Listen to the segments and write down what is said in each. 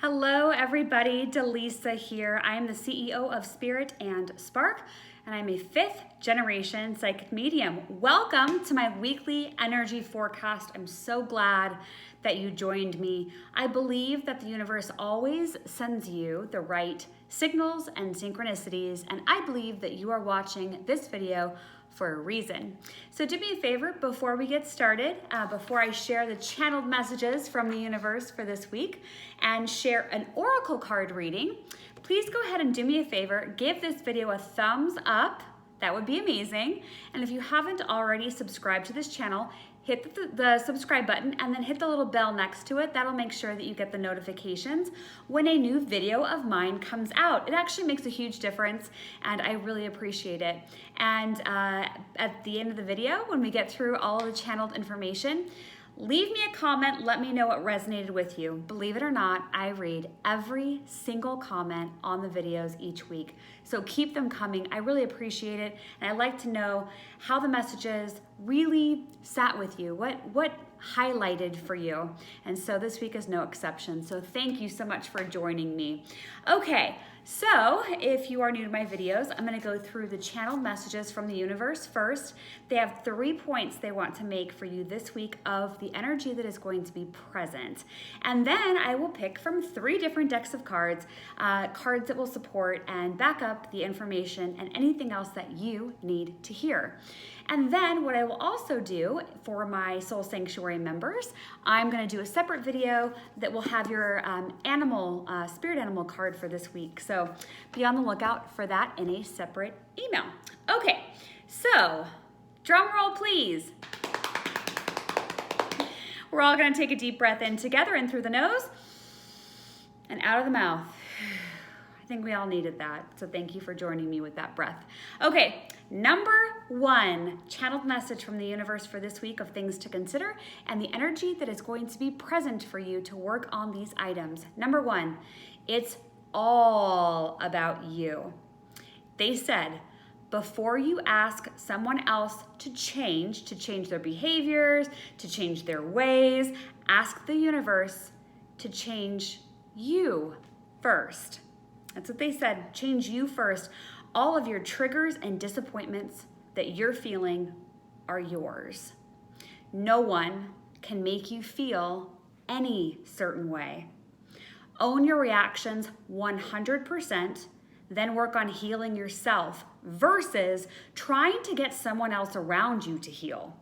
Hello everybody, Dallisa here. I am the CEO of Spirit and Spark, and I'm a 5th generation psychic medium. Welcome to my weekly energy forecast. I'm so glad that you joined me. I believe that the universe always sends you the right signals and synchronicities, and I believe that you are watching this video for a reason. So do me a favor before we get started, before I share the channeled messages from the universe for this week and share an oracle card reading, please go ahead and do me a favor, give this video a thumbs up. That would be amazing. And if you haven't already subscribed to this channel, hit the subscribe button and then hit the little bell next to it. That'll make sure that you get the notifications when a new video of mine comes out. It actually makes a huge difference and I really appreciate it. And at the end of the video, when we get through all of the channeled information, leave me a comment, let me know what resonated with you. Believe it or not, I read every single comment on the videos each week. So keep them coming, I really appreciate it. And I'd like to know how the messages really sat with you, what highlighted for you. And so this week is no exception. So thank you so much for joining me. Okay, so if you are new to my videos, I'm gonna go through the channeled messages from the universe first. They have 3 points they want to make for you this week of the energy that is going to be present. And then I will pick from 3 different decks of cards, cards that will support and back up the information and anything else that you need to hear. And then what I will also do for my Soul Sanctuary members, I'm gonna do a separate video that will have your spirit animal card for this week. So be on the lookout for that in a separate email. Okay, so drum roll please. We're all gonna take a deep breath in together, in through the nose and out of the mouth. I think we all needed that, so thank you for joining me with that breath. Okay, number 1 channeled message from the universe for this week of things to consider and the energy that is going to be present for you to work on these items. Number 1, it's all about you. They said, before you ask someone else to change their behaviors, to change their ways, ask the universe to change you first. That's what they said, change you first. All of your triggers and disappointments that you're feeling are yours. No one can make you feel any certain way. Own your reactions 100%, then work on healing yourself versus trying to get someone else around you to heal.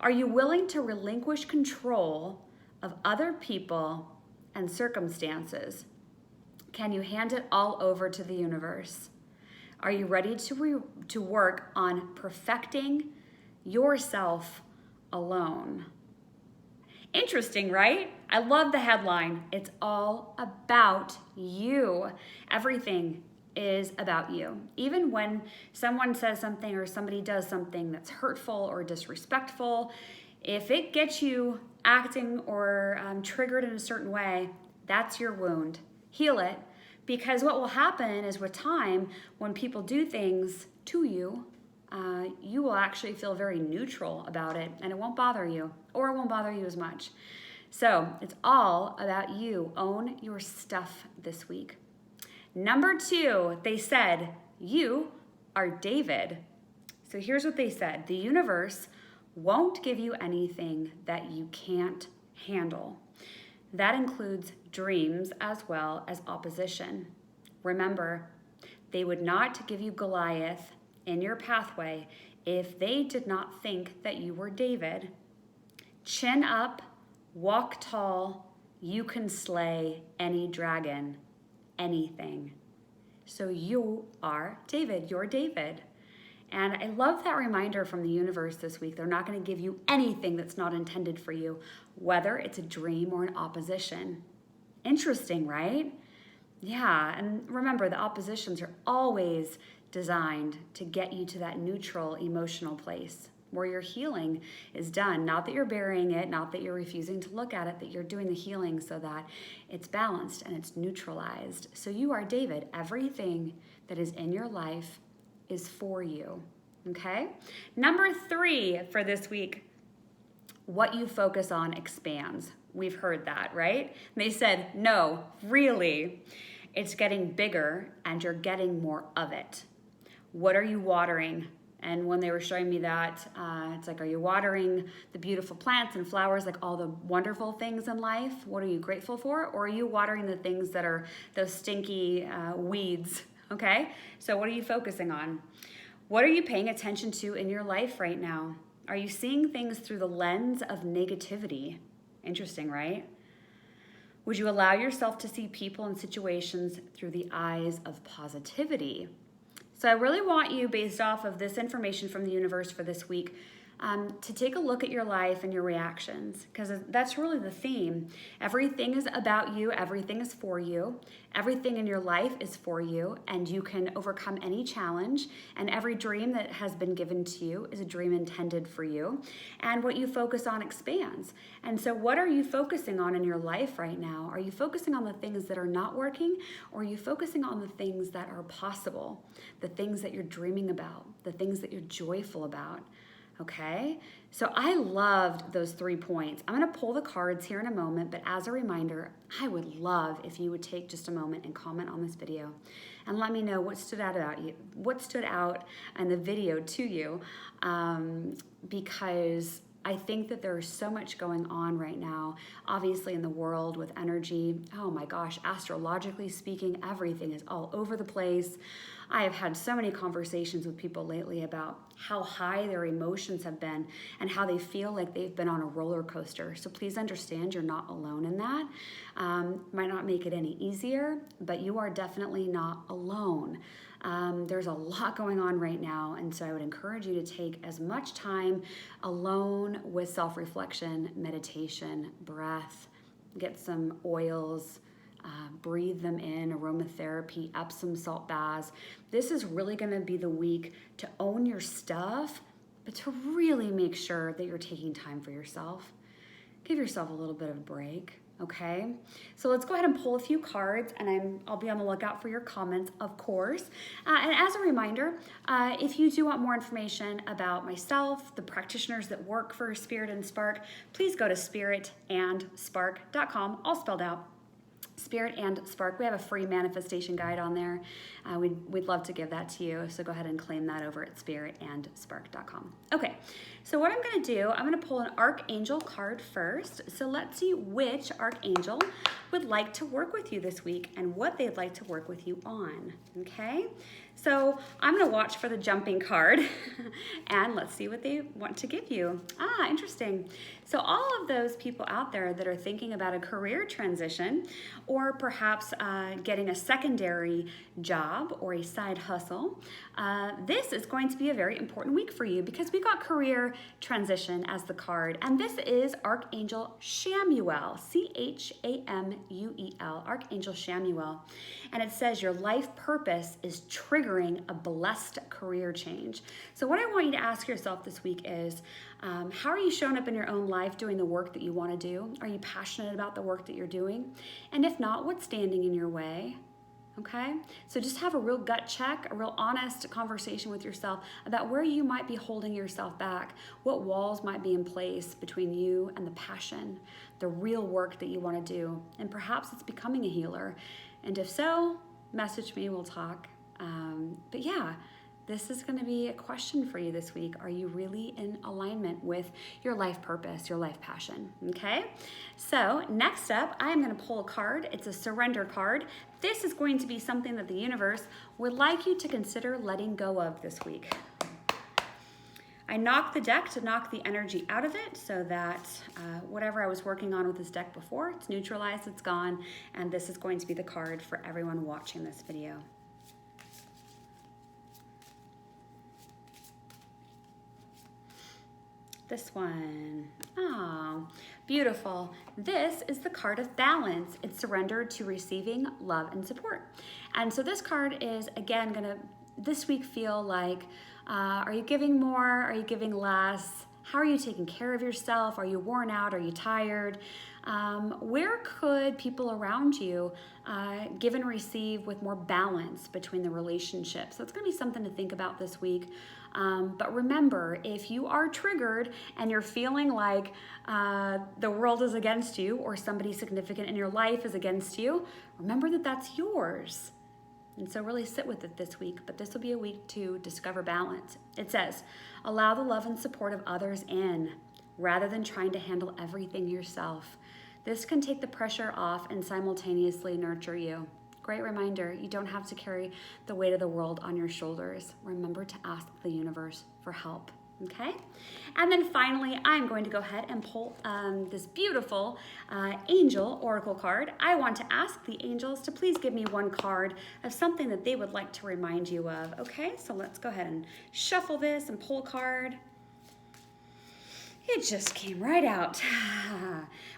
Are you willing to relinquish control of other people and circumstances? Can you hand it all over to the universe? Are you ready to work on perfecting yourself alone? Interesting, right? I love the headline. It's all about you. Everything is about you. Even when someone says something or somebody does something that's hurtful or disrespectful, if it gets you acting or triggered in a certain way, that's your wound. Heal it, because what will happen is with time, when people do things to you, you will actually feel very neutral about it and it won't bother you, or it won't bother you as much. So it's all about you. Own your stuff this week. Number 2, they said, you are David. So here's what they said. The universe won't give you anything that you can't handle. That includes dreams as well as opposition. Remember, they would not give you Goliath in your pathway if they did not think that you were David. Chin up, walk tall, you can slay any dragon, anything. So you are David, you're David. And I love that reminder from the universe this week. They're not going to give you anything that's not intended for you, whether it's a dream or an opposition. Interesting, right? Yeah, and remember, the oppositions are always designed to get you to that neutral emotional place where your healing is done. Not that you're burying it, not that you're refusing to look at it, that you're doing the healing so that it's balanced and it's neutralized. So you are David. Everything that is in your life is for you, okay? Number 3 for this week, what you focus on expands. We've heard that, right? They said, no, really, it's getting bigger and you're getting more of it. What are you watering? And when they were showing me that, it's like, are you watering the beautiful plants and flowers, like all the wonderful things in life? What are you grateful for? Or are you watering the things that are those stinky weeds? Okay, so what are you focusing on? What are you paying attention to in your life right now? Are you seeing things through the lens of negativity? Interesting, right? Would you allow yourself to see people and situations through the eyes of positivity? So I really want you, based off of this information from the universe for this week, to take a look at your life and your reactions, because that's really the theme. Everything is about you. Everything is for you. Everything in your life is for you, and you can overcome any challenge, and every dream that has been given to you is a dream intended for you, and what you focus on expands. And so what are you focusing on in your life right now? Are you focusing on the things that are not working, or are you focusing on the things that are possible, the things that you're dreaming about, the things that you're joyful about? Okay, so I loved those 3 points. I'm going to pull the cards here in a moment, but as a reminder, I would love if you would take just a moment and comment on this video and let me know what stood out about you, what stood out in the video to you, because I think that there's so much going on right now, obviously in the world with energy. Oh my gosh, astrologically speaking, everything is all over the place. I have had so many conversations with people lately about how high their emotions have been and how they feel like they've been on a roller coaster. So please understand you're not alone in that. Might not make it any easier, but you are definitely not alone. There's a lot going on right now, and so I would encourage you to take as much time alone with self-reflection, meditation, breath, get some oils, breathe them in, aromatherapy, Epsom salt baths. This is really going to be the week to own your stuff, but to really make sure that you're taking time for yourself. Give yourself a little bit of a break. Okay, so let's go ahead and pull a few cards, and I'll be on the lookout for your comments, of course. And as a reminder, if you do want more information about myself, the practitioners that work for Spirit and Spark, please go to spiritandspark.com, all spelled out. Spirit and Spark. We have a free manifestation guide on there. We'd love to give that to you, so go ahead and claim that over at spiritandspark.com. Okay, so what I'm going to do, I'm going to pull an Archangel card first. So let's see which Archangel would like to work with you this week and what they'd like to work with you on. Okay, so I'm going to watch for the jumping card and let's see what they want to give you. Interesting. So all of those people out there that are thinking about a career transition, or perhaps getting a secondary job or a side hustle, this is going to be a very important week for you because we got career transition as the card, and this is Archangel Chamuel, Chamuel, Archangel Chamuel, and it says your life purpose is triggering a blessed career change. So what I want you to ask yourself this week is, how are you showing up in your own life doing the work that you want to do? Are you passionate about the work that you're doing? And if not, what's standing in your way? Okay, so just have a real gut check, a real honest conversation with yourself about where you might be holding yourself back, what walls might be in place between you and the passion, the real work that you want to do, and perhaps it's becoming a healer. And if so, message me, we'll talk. But yeah, this is going to be a question for you this week. Are you really in alignment with your life purpose, your life passion? Okay, so next up, I'm going to pull a card. It's a surrender card. This is going to be something that the universe would like you to consider letting go of this week. I knocked the deck to knock the energy out of it so that whatever I was working on with this deck before, it's neutralized, it's gone, and this is going to be the card for everyone watching this video. This one, oh, beautiful. This is the card of balance. It's surrender to receiving love and support. And so this card is, again, gonna this week feel like, are you giving more? Are you giving less? How are you taking care of yourself? Are you worn out? Are you tired? Where could people around you give and receive with more balance between the relationships? So it's going to be something to think about this week. But remember, if you are triggered and you're feeling like the world is against you or somebody significant in your life is against you, remember that that's yours. And so really sit with it this week, but this will be a week to discover balance. It says, allow the love and support of others in, rather than trying to handle everything yourself. This can take the pressure off and simultaneously nurture you. Great reminder, you don't have to carry the weight of the world on your shoulders. Remember to ask the universe for help. Okay, and then finally, I'm going to go ahead and pull this beautiful angel oracle card. I want to ask the angels to please give me one card of something that they would like to remind you of. Okay, so let's go ahead and shuffle this and pull a card. It just came right out.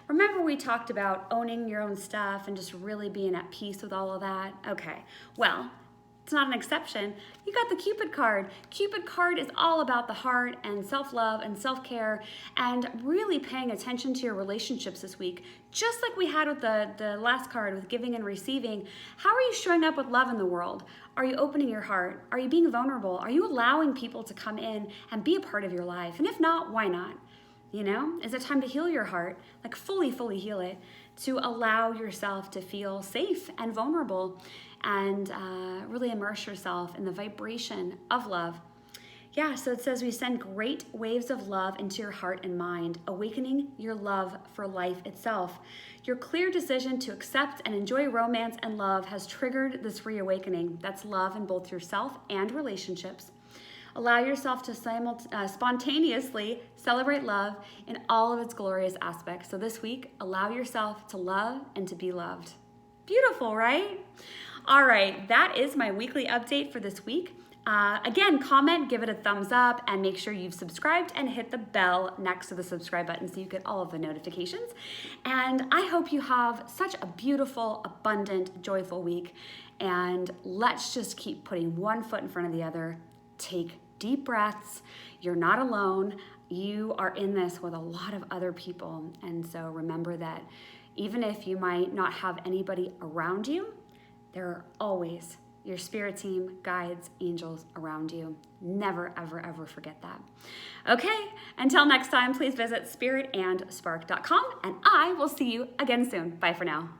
Remember we talked about owning your own stuff and just really being at peace with all of that? Okay, well, it's not an exception. You got the Cupid card. Cupid card is all about the heart and self-love and self-care and really paying attention to your relationships this week. Just like we had with the last card with giving and receiving. How are you showing up with love in the world? Are you opening your heart? Are you being vulnerable? Are you allowing people to come in and be a part of your life? And if not, why not? You know, is it time to heal your heart? Like fully heal it, to allow yourself to feel safe and vulnerable and really immerse yourself in the vibration of love. Yeah, so it says we send great waves of love into your heart and mind, awakening your love for life itself. Your clear decision to accept and enjoy romance and love has triggered this reawakening. That's love in both yourself and relationships. Allow yourself to spontaneously celebrate love in all of its glorious aspects. So this week, allow yourself to love and to be loved. Beautiful, right? All right, that is my weekly update for this week. Again, comment, give it a thumbs up, and make sure you've subscribed and hit the bell next to the subscribe button so you get all of the notifications. And I hope you have such a beautiful, abundant, joyful week. And let's just keep putting one foot in front of the other. Take deep breaths. You're not alone. You are in this with a lot of other people. And so remember that even if you might not have anybody around you, there are always your spirit team, guides, angels around you. Never, ever, ever forget that. Okay, until next time, please visit spiritandspark.com and I will see you again soon. Bye for now.